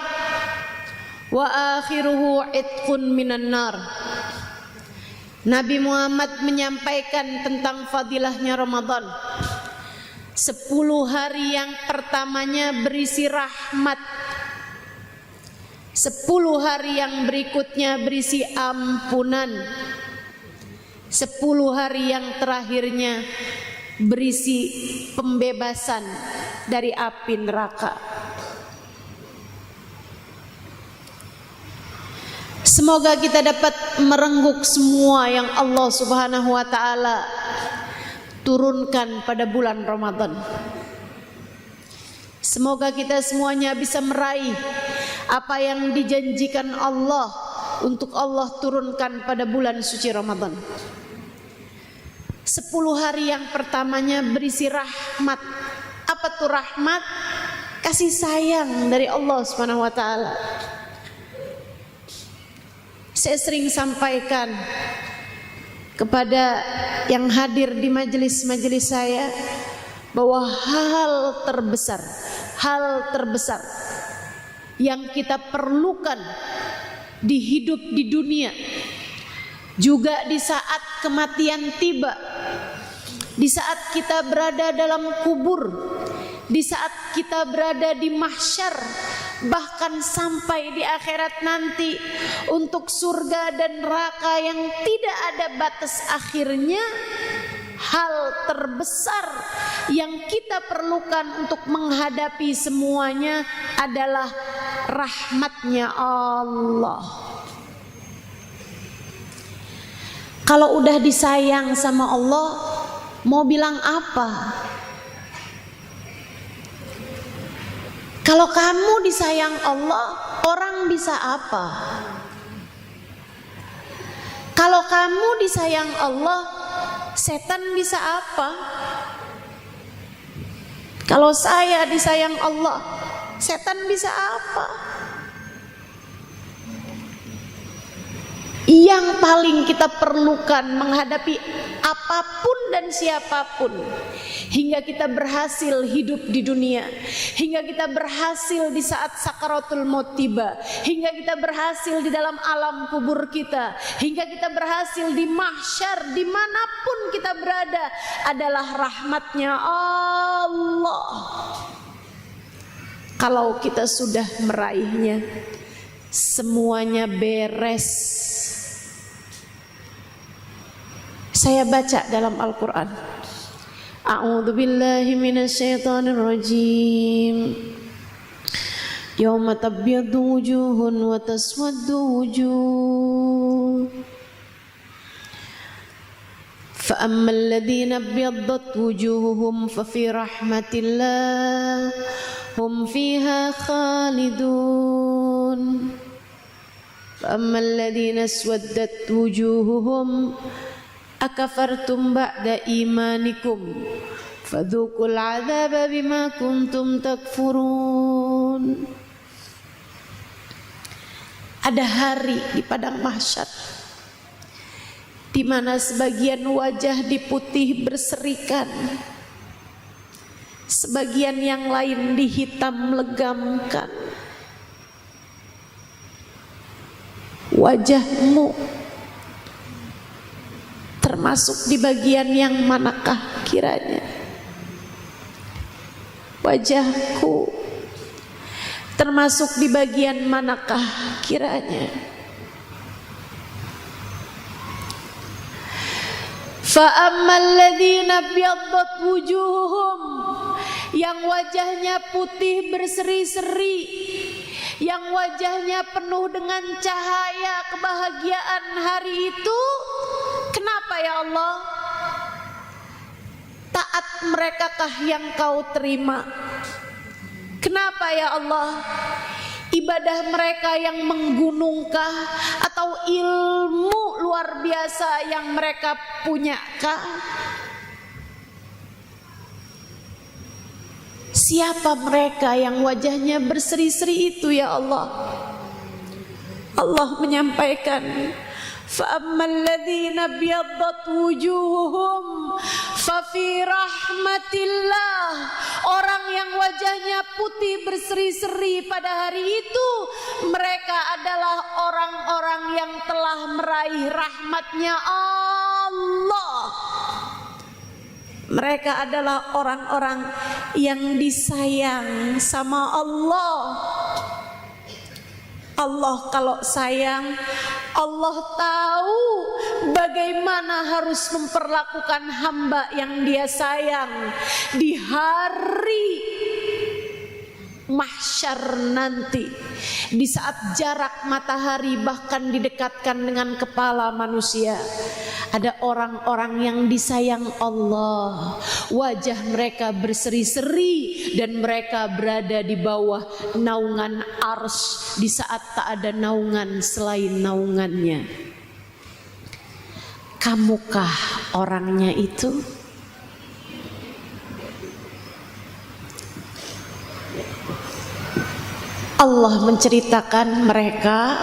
wa akhiruhu itqun minan nar. Nabi Muhammad menyampaikan tentang fadilahnya Ramadan. 10 hari yang pertamanya berisi rahmat, 10 hari yang berikutnya berisi ampunan, 10 hari yang terakhirnya berisi pembebasan dari api neraka. Semoga kita dapat merengguk semua yang Allah Subhanahu wa taala turunkan pada bulan Ramadan. Semoga kita semuanya bisa meraih apa yang dijanjikan Allah untuk Allah turunkan pada bulan suci Ramadan. 10 hari yang pertamanya berisi rahmat. Apa tuh rahmat? Kasih sayang dari Allah Subhanahu wa taala. Saya sering sampaikan kepada yang hadir di majelis-majelis saya bahwa hal terbesar yang kita perlukan di hidup di dunia, juga di saat kematian tiba, di saat kita berada dalam kubur, di saat kita berada di mahsyar, bahkan sampai di akhirat nanti, untuk surga dan neraka yang tidak ada batas akhirnya, hal terbesar yang kita perlukan untuk menghadapi semuanya adalah rahmatnya Allah. Kalau udah disayang sama Allah, mau bilang apa? Kalau kamu disayang Allah, orang bisa apa? Kalau kamu disayang Allah, setan bisa apa? Kalau saya disayang Allah, setan bisa apa? Yang paling kita perlukan menghadapi apapun dan siapapun, hingga kita berhasil hidup di dunia, hingga kita berhasil di saat sakaratul maut tiba, hingga kita berhasil di dalam alam kubur kita, hingga kita berhasil di mahsyar, dimanapun kita berada, adalah rahmatnya Allah. Kalau kita sudah meraihnya, semuanya beres. Saya baca dalam Al-Quran, A'udzu billahi minasyaitonir rajim. Yauma tabyaddu wujuhun wa taswaddu wujuh. Fa ammal ladzina abyaddat wujuhuhum fa fi rahmatillah hum fiha khalidun. Fa ammal ladzina aswaddat wujuhuhum akafartum ba'da imanikum fadzuqul 'adzaba bima kuntum takfurun. Ada hari di padang mahsyar di mana sebagian wajah diputih berserikan, sebagian yang lain dihitam legamkan. Wajahmu termasuk di bagian yang manakah kiranya? Wajahku termasuk di bagian manakah kiranya? Fa ammal ladzina biyaddat wujuhum, yang wajahnya putih berseri-seri, yang wajahnya penuh dengan cahaya kebahagiaan hari itu, kenapa ya Allah? Taat merekakah yang kau terima? Kenapa ya Allah? Ibadah mereka yang menggunungkah, atau ilmu luar biasa yang mereka punyakah? Siapa mereka yang wajahnya berseri-seri itu ya Allah? Allah menyampaikan, فَأَمَّا الَّذِينَ بِيَضَّتْ وُجُوهُهُمْ فَفِي رَحْمَةِ اللَّهِ, orang yang wajahnya putih berseri-seri pada hari itu, mereka adalah orang-orang yang telah meraih rahmatnya Allah. Mereka adalah orang-orang yang disayang sama Allah. Allah kalau sayang, Allah tahu bagaimana harus memperlakukan hamba yang Dia sayang di hari mahsyar nanti, di saat jarak matahari bahkan didekatkan dengan kepala manusia. Ada orang-orang yang disayang Allah, wajah mereka berseri-seri dan mereka berada di bawah naungan arsy di saat tak ada naungan selain naungannya. Kamukah orangnya itu? Allah menceritakan mereka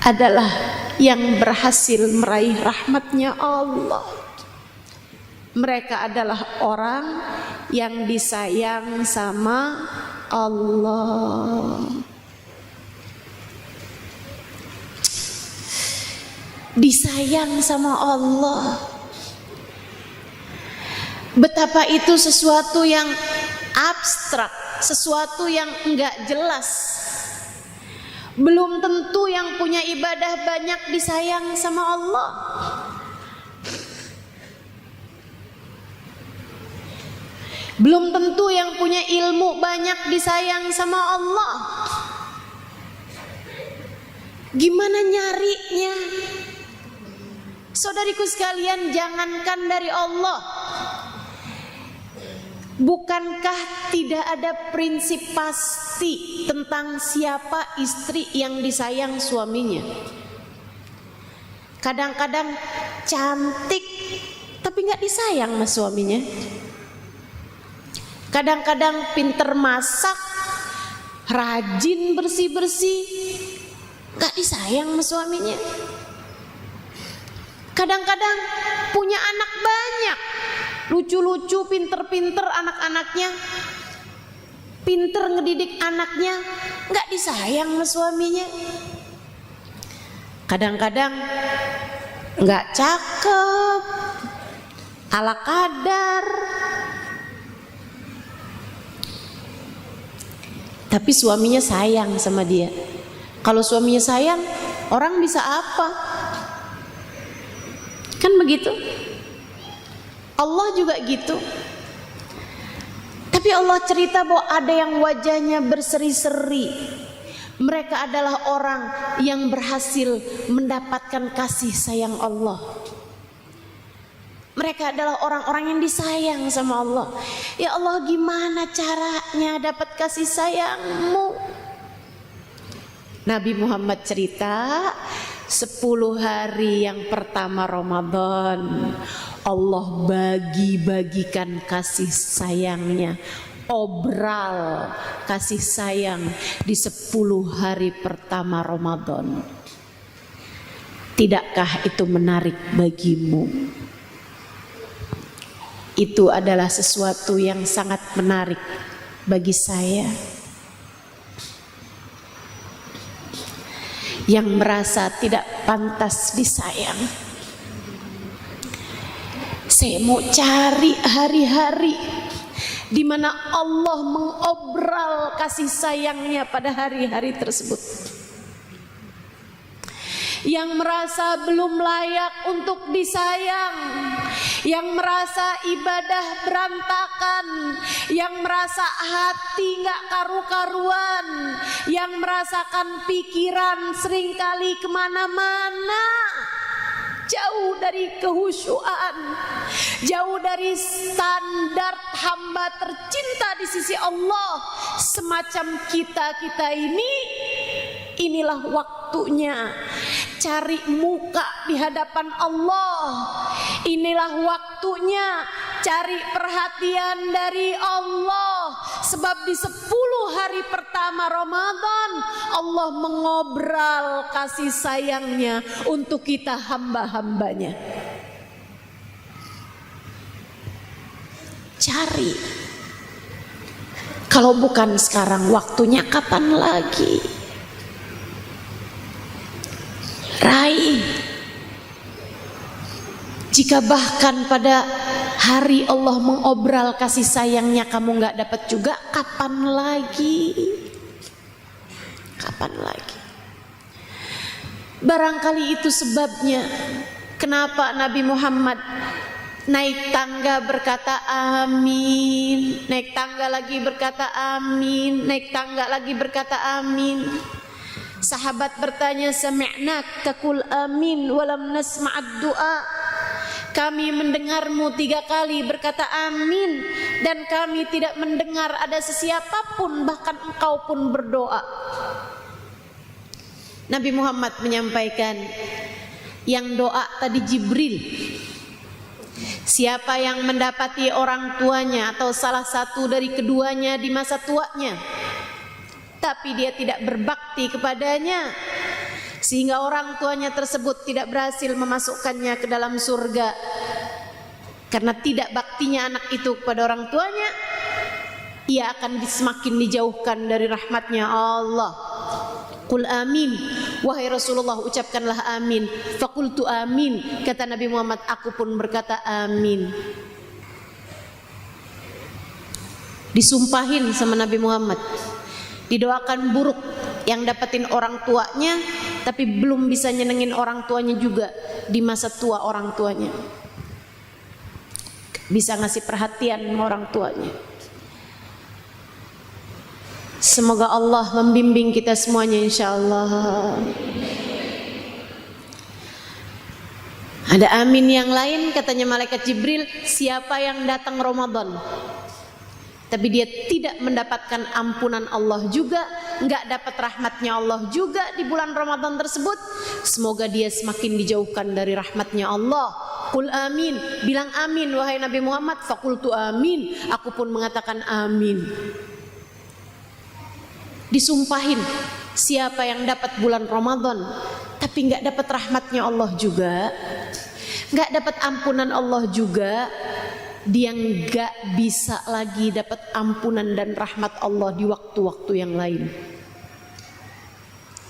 adalah yang berhasil meraih rahmatnya Allah. Mereka adalah orang yang disayang sama Allah. Disayang sama Allah. Betapa itu sesuatu yang abstrak, sesuatu yang enggak jelas. Belum tentu yang punya ibadah banyak disayang sama Allah. Belum tentu yang punya ilmu banyak disayang sama Allah. Gimana nyarinya? Saudariku sekalian, jangankan dari Allah, bukankah tidak ada prinsip pasti tentang siapa istri yang disayang suaminya? Kadang-kadang cantik tapi nggak disayang sama suaminya. Kadang-kadang pinter masak, rajin bersih-bersih, nggak disayang sama suaminya. Kadang-kadang punya anak banyak, lucu-lucu, pinter-pinter anak-anaknya, pinter ngedidik anaknya, nggak disayang sama suaminya. Kadang-kadang nggak cakep, ala kadar, tapi suaminya sayang sama dia. Kalau suaminya sayang, orang bisa apa? Kan begitu? Allah juga gitu. Tapi Allah cerita bahwa ada yang wajahnya berseri-seri. Mereka adalah orang yang berhasil mendapatkan kasih sayang Allah. Mereka adalah orang-orang yang disayang sama Allah. Ya Allah, gimana caranya dapat kasih sayang-Mu? Nabi Muhammad cerita, 10 hari yang pertama Ramadan, Allah bagi-bagikan kasih sayangnya, obral kasih sayang di 10 hari pertama Ramadan. Tidakkah itu menarik bagimu? Itu adalah sesuatu yang sangat menarik bagi saya, yang merasa tidak pantas disayang. Saya mau cari hari-hari di mana Allah mengobral kasih sayangnya pada hari-hari tersebut. Yang merasa belum layak untuk disayang, yang merasa ibadah berantakan, yang merasa hati gak karu-karuan, yang merasakan pikiran seringkali kemana-mana, jauh dari kehusyuan, jauh dari standar hamba tercinta di sisi Allah. Semacam kita ini, inilah waktunya cari muka di hadapan Allah. Inilah waktunya cari perhatian dari Allah. Sebab di 10 hari pertama Ramadan Allah mengobral kasih sayangnya untuk kita hamba-hambanya. Cari. Kalau bukan sekarang, waktunya kapan lagi? Raih. Jika bahkan pada hari Allah mengobral kasih sayangnya kamu gak dapat juga, kapan lagi? Kapan lagi? Barangkali itu sebabnya kenapa Nabi Muhammad naik tangga berkata amin, naik tangga lagi berkata amin, naik tangga lagi berkata amin. Sahabat bertanya, sami'nak taqul amin walam nasma'ad du'a. Kami mendengarmu 3 kali berkata amin, dan kami tidak mendengar ada sesiapapun, bahkan engkau pun berdoa. Nabi Muhammad menyampaikan, yang doa tadi Jibril. Siapa yang mendapati orang tuanya atau salah satu dari keduanya di masa tuanya, tapi dia tidak berbakti kepadanya, sehingga orang tuanya tersebut tidak berhasil memasukkannya ke dalam surga karena tidak baktinya anak itu kepada orang tuanya, ia akan semakin dijauhkan dari rahmatnya Allah. Qul amin, wahai Rasulullah, ucapkanlah amin. Faqultu amin, kata Nabi Muhammad, aku pun berkata amin. Disumpahin sama Nabi Muhammad, didoakan buruk yang dapetin orang tuanya tapi belum bisa nyenengin orang tuanya juga di masa tua orang tuanya, bisa ngasih perhatian sama orang tuanya. Semoga Allah membimbing kita semuanya insyaallah. Ada amin yang lain, katanya malaikat Jibril, siapa yang datang Ramadan tapi dia tidak mendapatkan ampunan Allah juga, enggak dapat rahmatnya Allah juga di bulan Ramadan tersebut, semoga dia semakin dijauhkan dari rahmatnya Allah. Qul amin, bilang amin wahai Nabi Muhammad. Faqultu amin, aku pun mengatakan amin. Disumpahin, siapa yang dapat bulan Ramadan tapi enggak dapat rahmatnya Allah juga, enggak dapat ampunan Allah juga, dia nggak bisa lagi dapat ampunan dan rahmat Allah di waktu-waktu yang lain.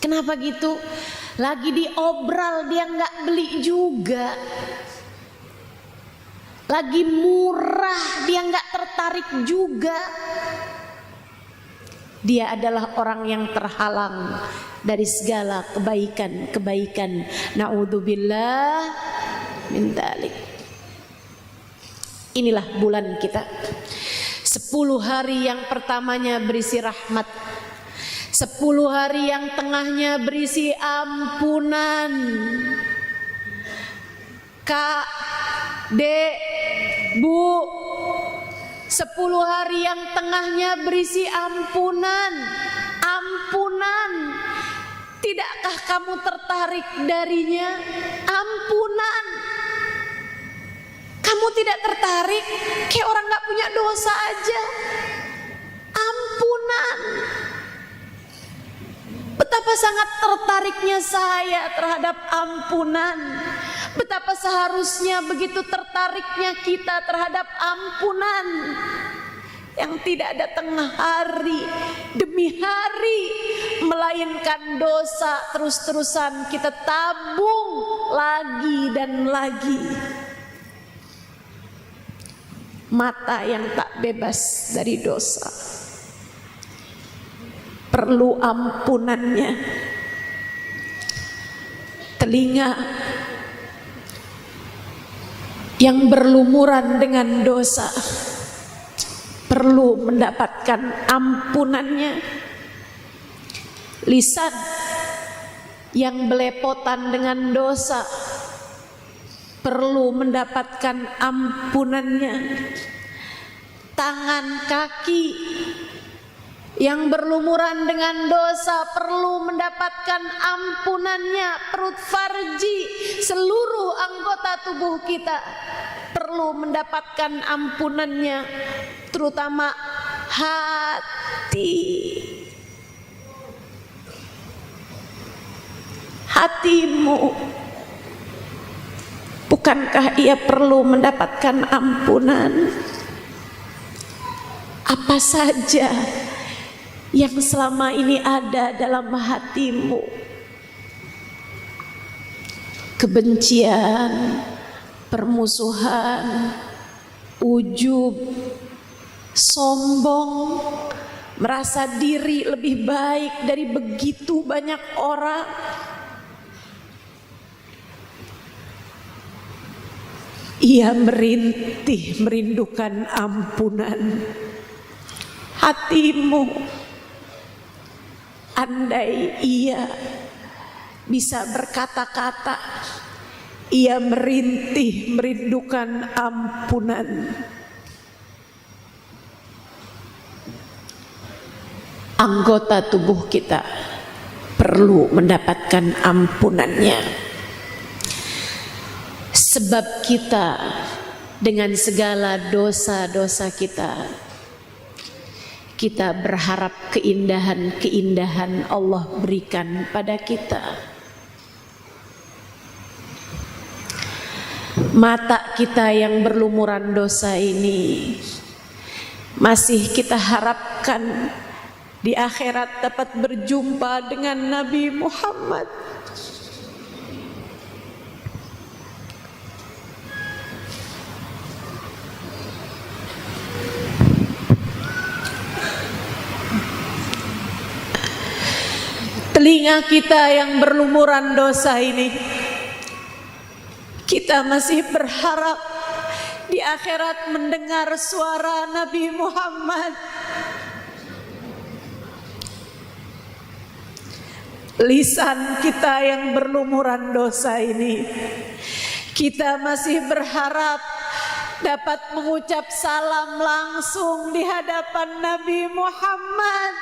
Kenapa gitu? Lagi diobral dia nggak beli juga. Lagi murah dia nggak tertarik juga. Dia adalah orang yang terhalang dari segala kebaikan. Na'udzubillah min dzalik. Inilah bulan kita. 10 hari yang pertamanya berisi rahmat, 10 hari yang tengahnya berisi ampunan. Kak, Dek, Bu, 10 hari yang tengahnya berisi ampunan. Ampunan. Tidakkah kamu tertarik darinya? Ampunan. Kamu tidak tertarik, kayak orang gak punya dosa aja. Ampunan. Betapa sangat tertariknya saya terhadap ampunan. Betapa seharusnya begitu tertariknya kita terhadap ampunan. Yang tidak ada tengah hari demi hari, melainkan dosa terus-terusan kita tabung lagi dan lagi. mata yang tak bebas dari dosa, perlu ampunannya. Telinga yang berlumuran dengan dosa perlu mendapatkan ampunannya. Lisan yang belepotan dengan dosa perlu mendapatkan ampunannya. Tangan, kaki yang berlumuran dengan dosa perlu mendapatkan ampunannya. Perut, farji, seluruh anggota tubuh kita perlu mendapatkan ampunannya, terutama hati. Hatimu, bukankah ia perlu mendapatkan ampunan? Apa saja yang selama ini ada dalam hatimu? Kebencian, permusuhan, ujub, sombong, merasa diri lebih baik dari begitu banyak orang. Ia merintih, merindukan ampunan. Hatimu, andai ia bisa berkata-kata, ia merintih, merindukan ampunan. Anggota tubuh kita perlu mendapatkan ampunannya. Sebab kita dengan segala dosa-dosa kita berharap keindahan-keindahan Allah berikan pada kita. Mata kita yang berlumuran dosa ini masih kita harapkan di akhirat dapat berjumpa dengan Nabi Muhammad. Telinga kita yang berlumuran dosa ini, kita masih berharap di akhirat mendengar suara Nabi Muhammad. Lisan kita yang berlumuran dosa ini, kita masih berharap dapat mengucap salam langsung di hadapan Nabi Muhammad.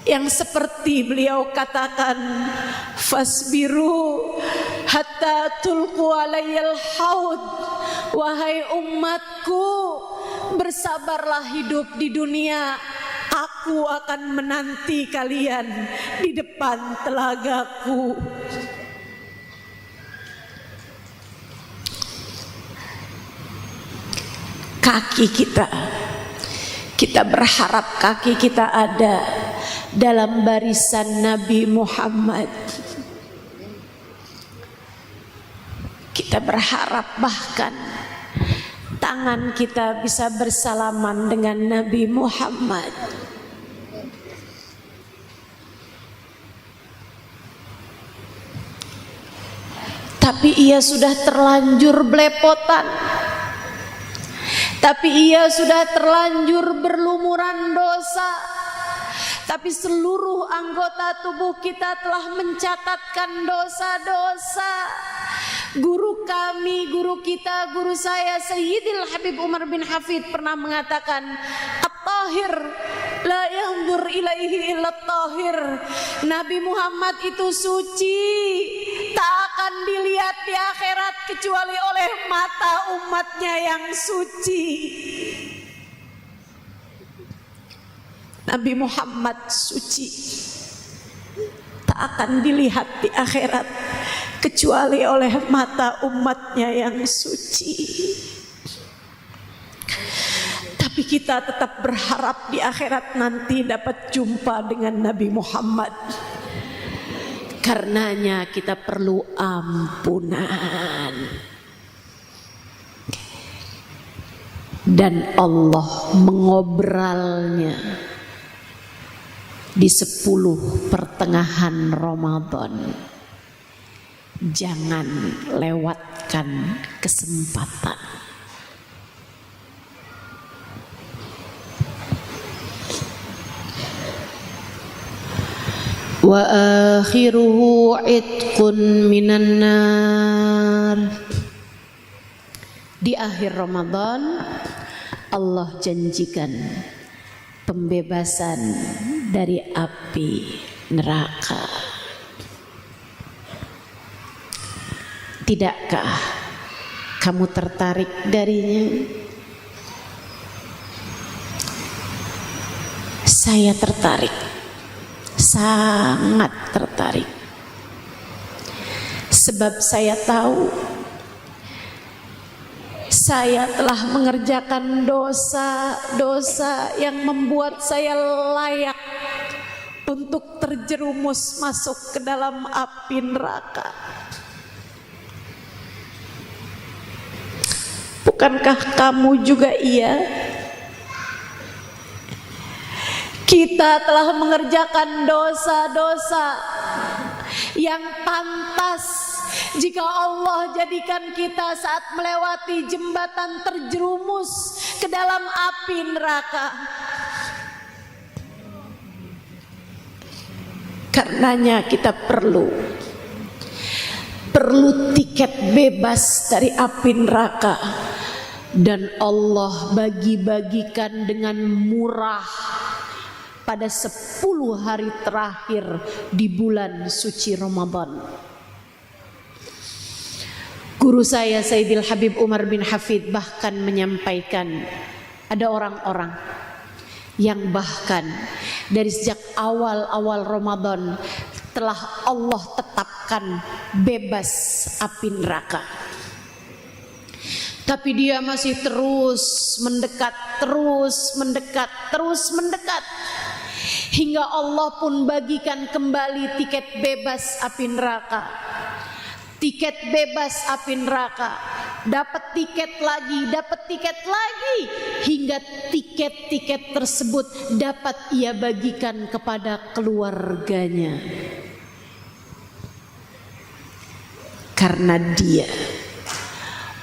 Yang seperti beliau katakan, fasbiru hatta tulqu alayyal haud. Wahai umatku, bersabarlah hidup di dunia, aku akan menanti kalian di depan telagaku. Kaki kita berharap kaki kita ada dalam barisan Nabi Muhammad. Kita berharap bahkan tangan kita bisa bersalaman dengan Nabi Muhammad. Tapi ia sudah terlanjur belepotan. Tapi ia sudah terlanjur berlumuran dosa. Tapi seluruh anggota tubuh kita telah mencatatkan dosa-dosa. Guru kami, guru kita, guru saya Sayyidil Habib Umar bin Hafid pernah mengatakan, At-Tahir la yanzur ilaihi illa at-tahir. Nabi Muhammad itu suci, tak akan dilihat di akhirat kecuali oleh mata umatnya yang suci. Nabi Muhammad suci, tak akan dilihat di akhirat kecuali oleh mata umatnya yang suci. Tapi kita tetap berharap di akhirat nanti dapat jumpa dengan Nabi Muhammad. Karenanya kita perlu ampunan. Dan Allah mengobralnya di 10 pertengahan Ramadan. Jangan lewatkan kesempatan. Wa akhiruhu itqun minan nar. Di akhir Ramadan Allah janjikan pembebasan dari api neraka. Tidakkah kamu tertarik darinya? Saya tertarik, sangat tertarik. Sebab saya tahu saya telah mengerjakan dosa-dosa yang membuat saya layak untuk terjerumus masuk ke dalam api neraka. Bukankah kamu juga iya? Kita telah mengerjakan dosa-dosa yang pantas jika Allah jadikan kita saat melewati jembatan terjerumus ke dalam api neraka. Karenanya kita perlu tiket bebas dari api neraka. Dan Allah bagi-bagikan dengan murah pada 10 hari terakhir di bulan suci Ramadan. Guru saya Sayyidil Habib Umar bin Hafid bahkan menyampaikan ada orang-orang yang bahkan dari sejak awal-awal Ramadan telah Allah tetapkan bebas api neraka. Tapi dia masih terus mendekat, hingga Allah pun bagikan kembali tiket bebas api neraka. Tiket bebas api neraka, dapat tiket lagi, hingga tiket-tiket tersebut dapat ia bagikan kepada keluarganya. Karena dia,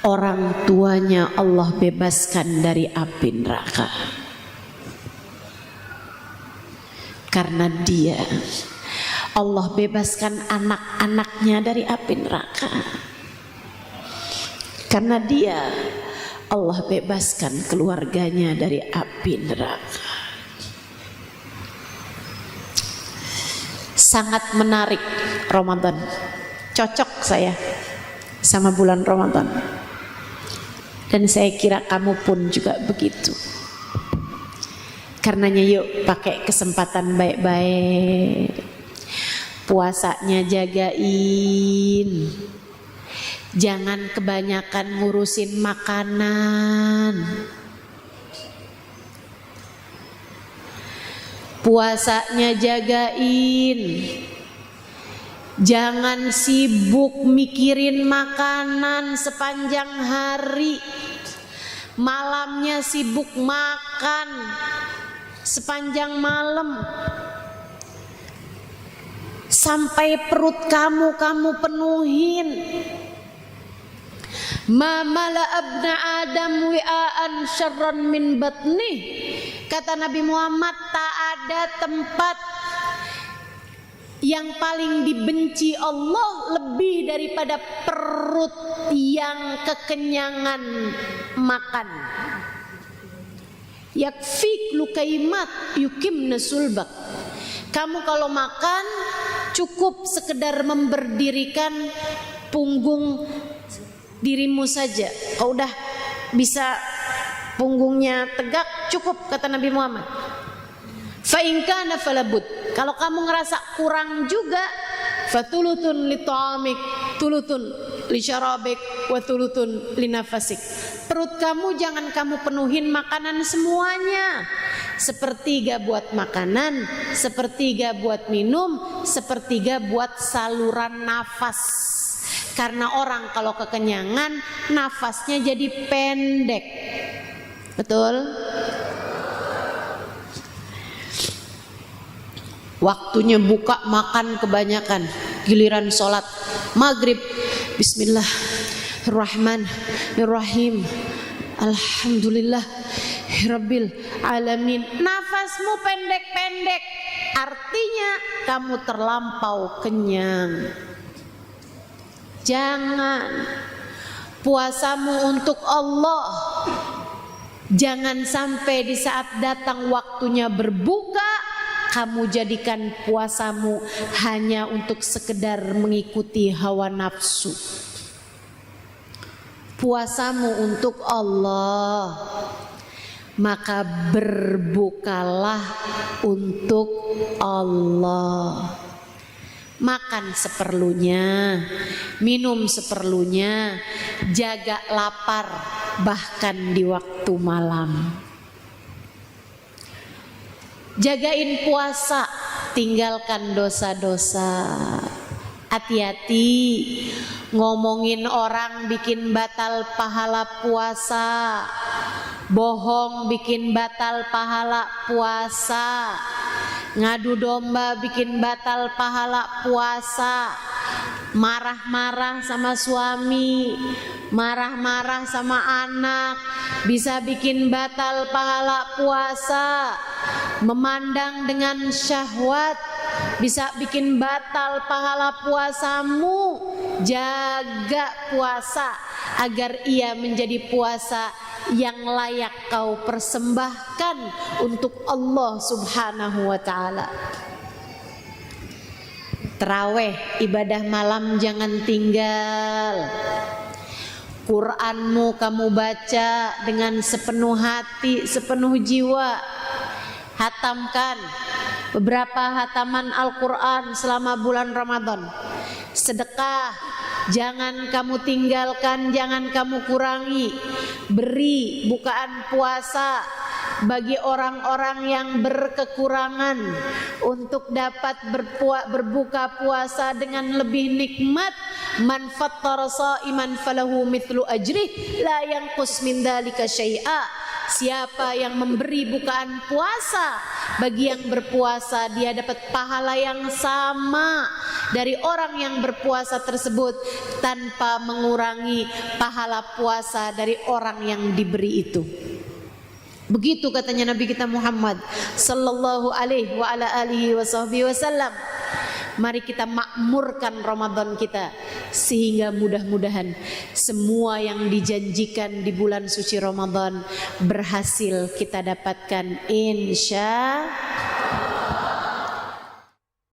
orang tuanya Allah bebaskan dari api neraka. Karena dia, Allah bebaskan anak-anaknya dari api neraka. Karena dia, Allah bebaskan keluarganya dari api neraka. Sangat menarik Ramadan. Cocok saya sama bulan Ramadan. Dan saya kira kamu pun juga begitu. Karenanya yuk pakai kesempatan baik-baik. Puasanya jagain. Jangan kebanyakan ngurusin makanan. Puasanya jagain. Jangan sibuk mikirin makanan sepanjang hari. Malamnya sibuk makan sepanjang malam. Sampai perut kamu penuhin. Ma mala abna adam wi'aan syarran min batnih. Kata Nabi Muhammad, tak ada tempat yang paling dibenci Allah lebih daripada perut yang kekenyangan makan. Yakfik lukaimat yukimna sulbak. Kamu kalau makan cukup sekedar memberdirikan punggung dirimu saja. Kau udah bisa punggungnya tegak, cukup, kata Nabi Muhammad. Fa in kana falabud. Kalau kamu ngerasa kurang juga, fatulutun li ta'amik, tulutun li syarabik, wa tulutun li nafasik. Perut kamu jangan kamu penuhin makanan semuanya. sepertiga buat makanan, sepertiga buat minum, sepertiga buat saluran nafas. Karena orang kalau kekenyangan nafasnya jadi pendek. Betul? Waktunya buka makan kebanyakan, giliran sholat maghrib Bismillahirrahmanirrahim, Alhamdulillahirabbil alamin, nafasmu pendek-pendek, artinya kamu terlampau kenyang. Jangan, puasamu untuk Allah. Jangan sampai di saat datang waktunya berbuka, kamu jadikan puasamu hanya untuk sekedar mengikuti hawa nafsu. Puasamu untuk Allah, maka berbukalah untuk Allah. Makan seperlunya, minum seperlunya, jaga lapar bahkan di waktu malam. Jagain puasa, tinggalkan dosa-dosa. Hati-hati ngomongin orang bikin batal pahala puasa, bohong bikin batal pahala puasa, ngadu domba bikin batal pahala puasa, marah-marah sama suami, marah-marah sama anak bisa bikin batal pahala puasa, memandang dengan syahwat bisa bikin batal pahala puasamu. Jaga puasa agar ia menjadi puasa yang layak kau persembahkan untuk Allah Subhanahu wa ta'ala. Tarawih, ibadah malam jangan tinggal. Qur'anmu kamu baca dengan sepenuh hati, sepenuh jiwa. Hatamkan beberapa hataman Al-Quran selama bulan Ramadan. Sedekah jangan kamu tinggalkan, jangan kamu kurangi. Beri bukaan puasa bagi orang-orang yang berkekurangan untuk dapat berbuka puasa dengan lebih nikmat. Man fattara sha'iman falahu mithlu ajrih la yanqus min dzalika syai'a. Siapa yang memberi bukaan puasa bagi yang berpuasa, dia dapat pahala yang sama dari orang yang berpuasa tersebut tanpa mengurangi pahala puasa dari orang yang diberi itu. Begitu katanya Nabi kita Muhammad sallallahu alaihi wa ala alihi wasallam. Mari kita makmurkan Ramadan kita sehingga mudah-mudahan semua yang dijanjikan di bulan suci Ramadan berhasil kita dapatkan insya